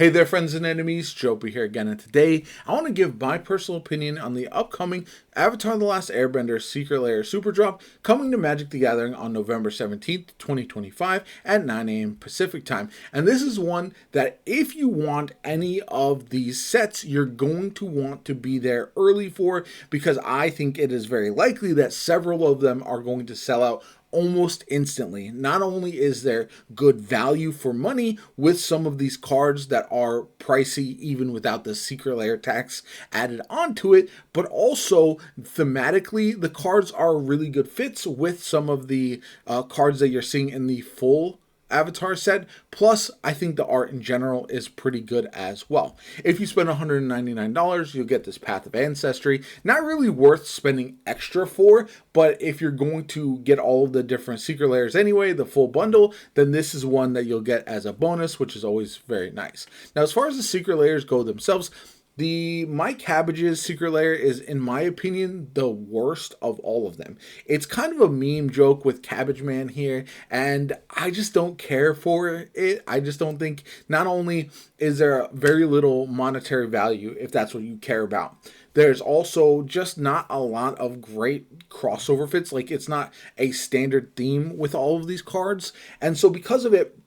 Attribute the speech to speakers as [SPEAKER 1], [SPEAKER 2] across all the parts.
[SPEAKER 1] Hey there, friends and enemies. Joby here again, and today I want to give my personal opinion on the upcoming Avatar: The Last Airbender Secret Lair Superdrop coming to Magic: The Gathering on November 17th, 2025 at 9 a.m. Pacific Time. And this is one that if you want any of these sets, you're going to want to be there early for, because I think it is very likely that several of them are going to sell out almost instantly. Not only is there good value for money with some of these cards that are pricey even without the Secret Lair tax added onto it, but also thematically the cards are really good fits with some of the cards that you're seeing in the full Avatar set. Plus, I think the art in general is pretty good as well. If you spend $199, you'll get this Path of Ancestry. Not really worth spending extra for, but if you're going to get all of the different Secret Lairs anyway, the full bundle, then this is one that you'll get as a bonus, which is always very nice. Now, as far as the Secret Lairs go themselves, the Cabbages Secret Lair is, in my opinion, the worst of all of them. It's kind of a meme joke with Cabbage Man here, and I just don't care for it. I just don't think, not only is there very little monetary value, if that's what you care about, there's also just not a lot of great crossover fits. Like, it's not a standard theme with all of these cards, and so because of it,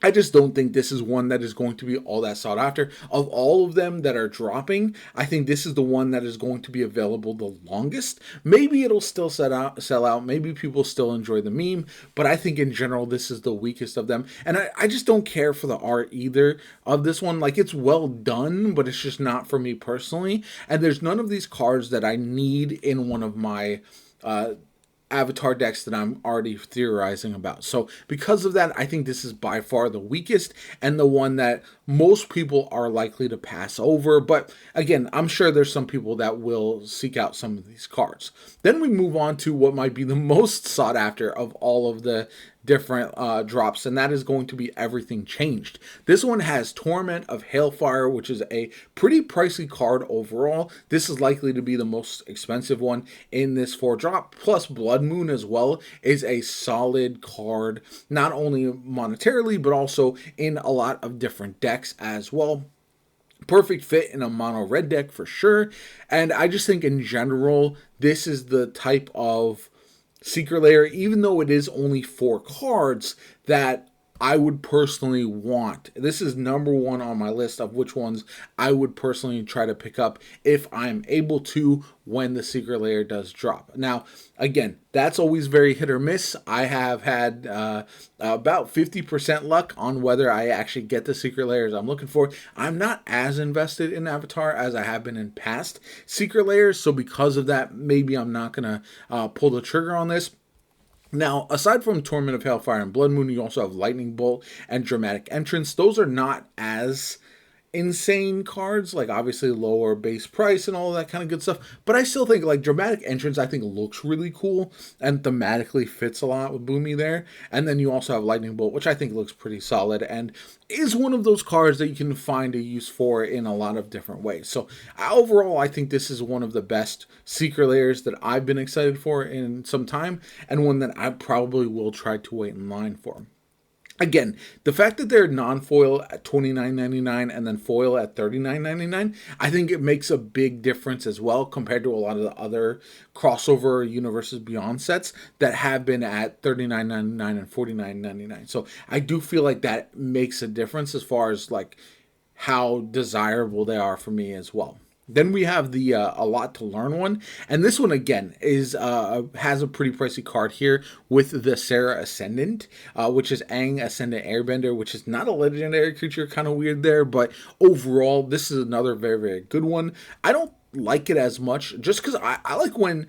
[SPEAKER 1] I just don't think this is one that is going to be all that sought after. Of all of them that are dropping, I think this is the one that is going to be available the longest. Maybe it'll still sell out. Maybe people still enjoy the meme, but I think in general, this is the weakest of them. And I just don't care for the art either of this one. Like, it's well done, but it's just not for me personally. And there's none of these cards that I need in one of my Avatar decks that I'm already theorizing about. So because of that, I think this is by far the weakest and the one that most people are likely to pass over. But again, I'm sure there's some people that will seek out some of these cards. Then we move on to what might be the most sought after of all of the different drops, and that is going to be Everything Changed. This one has Torment of Hailfire, which is a pretty pricey card overall. This is likely to be the most expensive one in this 4-drop. Plus Blood Moon as well is a solid card, not only monetarily, but also in a lot of different decks as well. Perfect fit in a mono red deck for sure. And I just think in general, this is the type of Secret Lair, even though it is only 4 cards, that I would personally want. This is number one on my list of which ones I would personally try to pick up if I'm able to when the Secret Lair does drop. Now, again, that's always very hit or miss. I have had about 50% luck on whether I actually get the Secret Lairs I'm looking for. I'm not as invested in Avatar as I have been in past Secret Lairs, so because of that, maybe I'm not going to pull the trigger on this. Now, aside from Torment of Hailfire and Blood Moon, you also have Lightning Bolt and Dramatic Entrance. Those are not as insane cards, like obviously lower base price and all that kind of good stuff, but I still think like Dramatic Entrance I think looks really cool and thematically fits a lot with Boomy there. And then you also have Lightning Bolt, which I think looks pretty solid and is one of those cards that you can find a use for in a lot of different ways. So overall, I think this is one of the best Secret Lairs that I've been excited for in some time, and one that I probably will try to wait in line for. Again, the fact that they're non-foil at $29.99 and then foil at $39.99, I think it makes a big difference as well compared to a lot of the other crossover Universes Beyond sets that have been at $39.99 and $49.99. So I do feel like that makes a difference as far as like how desirable they are for me as well. Then we have the A Lot to Learn one, and this one again is has a pretty pricey card here with the Sarah Ascendant, which is Aang Ascendant Airbender, which is not a legendary creature, kind of weird there, but overall this is another very, very good one. I don't like it as much just because I like when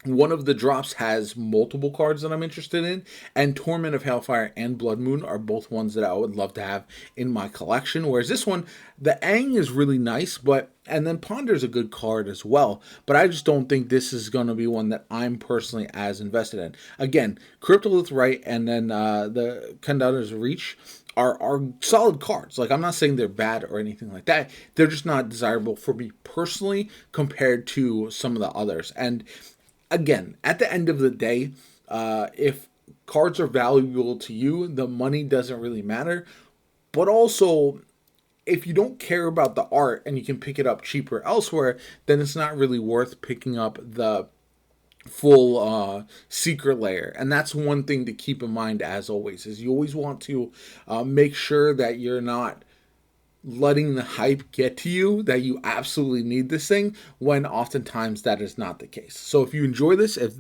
[SPEAKER 1] one of the drops has multiple cards that I'm interested in, and Torment of Hailfire and Blood Moon are both ones that I would love to have in my collection, whereas this one, the Aang is really nice, and then Ponder's a good card as well, but I just don't think this is going to be one that I'm personally as invested in. Again, Cryptolith Right and then the Kandana's Reach are solid cards. Like, I'm not saying they're bad or anything like that. They're just not desirable for me personally compared to some of the others. And again, at the end of the day, if cards are valuable to you, the money doesn't really matter. But also, if you don't care about the art and you can pick it up cheaper elsewhere, then it's not really worth picking up the full Secret Lair. And that's one thing to keep in mind, as always, is you always want to make sure that you're not letting the hype get to you that you absolutely need this thing, when oftentimes that is not the case. So if you enjoy this, if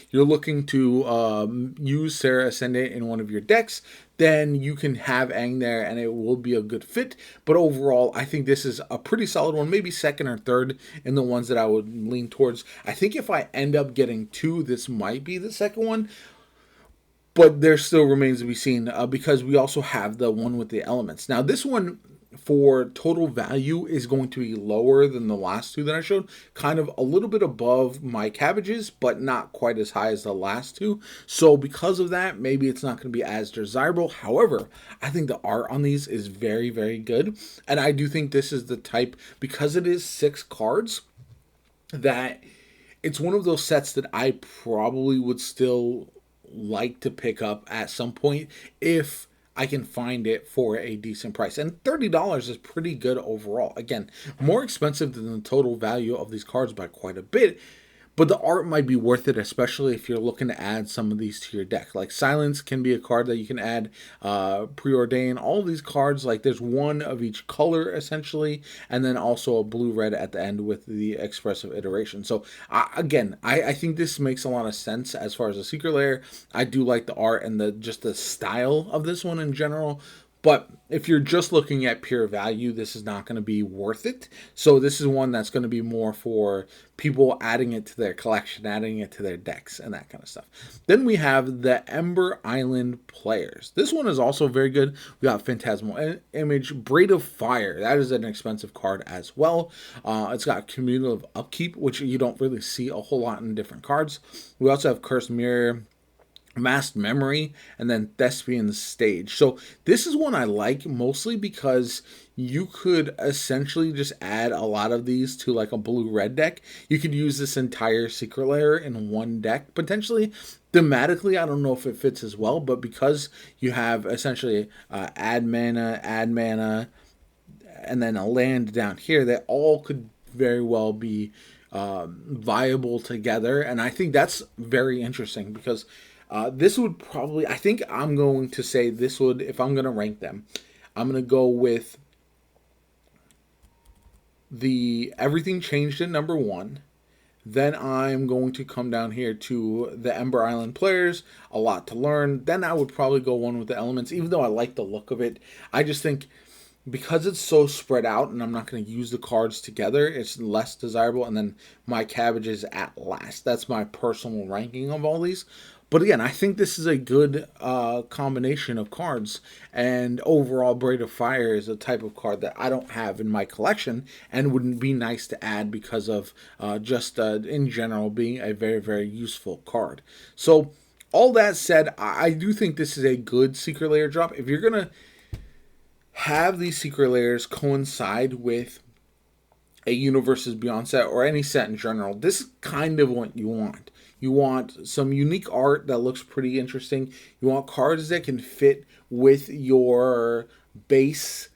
[SPEAKER 1] you're looking to use Serra Ascendant in one of your decks, then you can have Aang there and it will be a good fit. But overall, I think this is a pretty solid one, maybe second or third in the ones that I would lean towards. I think if I end up getting two, this might be the second one. But there still remains to be seen, because we also have the one with the elements. Now, this one, for total value, is going to be lower than the last two that I showed. Kind of a little bit above my Cabbages, but not quite as high as the last two. So because of that, maybe it's not going to be as desirable. However, I think the art on these is very, very good. And I do think this is the type, because it is 6 cards, that it's one of those sets that I probably would still like to pick up at some point if I can find it for a decent price. And $30 is pretty good overall. Again, more expensive than the total value of these cards by quite a bit. But the art might be worth it, especially if you're looking to add some of these to your deck. Like Silence can be a card that you can add, Preordain, all these cards. Like there's one of each color, essentially, and then also a blue-red at the end with the expressive iteration. So, again, I think this makes a lot of sense as far as the Secret Lair. I do like the art and just the style of this one in general. But if you're just looking at pure value, this is not going to be worth it. So this is one that's going to be more for people adding it to their collection, adding it to their decks, and that kind of stuff. Then we have the Ember Island Players. This one is also very good. We got Phantasmal Image, Braid of Fire. That is an expensive card as well. It's got Cumulative Upkeep, which you don't really see a whole lot in different cards. We also have Cursed Mirror, Masked Memory, and then Thespian's Stage. So this is one I like mostly because you could essentially just add a lot of these to like a blue-red deck. You could use this entire Secret Lair in one deck, potentially. Thematically, I don't know if it fits as well, but because you have essentially add mana, and then a land down here, that all could very well be viable together. And I think that's very interesting because this would probably, I think I'm going to say this would, if I'm going to rank them, I'm going to go with the Everything Changed at number 1. Then I'm going to come down here to the Ember Island Players, A Lot to Learn. Then I would probably go one with the Elements, even though I like the look of it. I just think because it's so spread out and I'm not going to use the cards together, it's less desirable. And then my Cabbages at last. That's my personal ranking of all these. But again, I think this is a good combination of cards. And overall, Braid of Fire is a type of card that I don't have in my collection and wouldn't be nice to add because of just in general being a very, very useful card. So all that said, I do think this is a good Secret Lair drop. If you're going to have these Secret Lairs coincide with a Universes Beyond set or any set in general, this is kind of what you want. You want some unique art that looks pretty interesting. You want cards that can fit with your base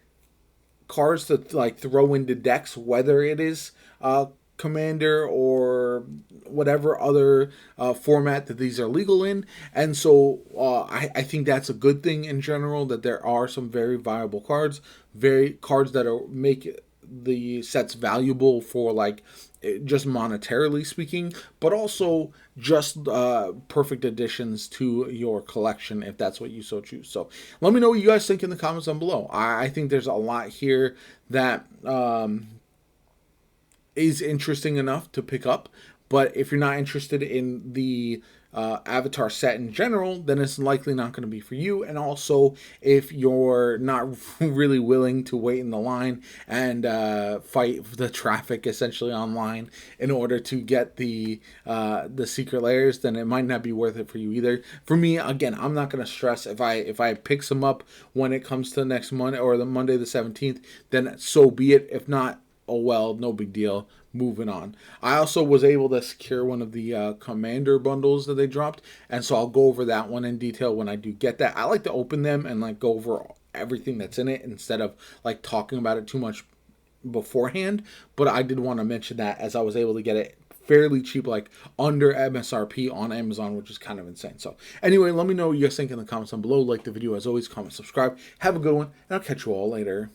[SPEAKER 1] cards to like throw into decks, whether it is Commander or whatever other format that these are legal in. And so I think that's a good thing in general, that there are some very viable cards, cards that are make the sets valuable for like just monetarily speaking, but also just perfect additions to your collection if that's what you so choose. So let me know what you guys think in the comments down below. I think there's a lot here that is interesting enough to pick up, but if you're not interested in the Avatar set in general, then it's likely not going to be for you. And also, if you're not really willing to wait in the line and fight the traffic essentially online in order to get the Secret Lairs, then it might not be worth it for you either. For me, again, I'm not going to stress if I pick some up when it comes to next Monday or the Monday the 17th, then so be it. If not, oh well, no big deal. Moving on. I also was able to secure one of the Commander bundles that they dropped, and so I'll go over that one in detail when I do get that. I like to open them and like go over everything that's in it instead of like talking about it too much beforehand. But I did want to mention that as I was able to get it fairly cheap, like under MSRP on Amazon, which is kind of insane. So anyway, let me know what you guys think in the comments down below. Like the video as always, comment, subscribe. Have a good one, and I'll catch you all later.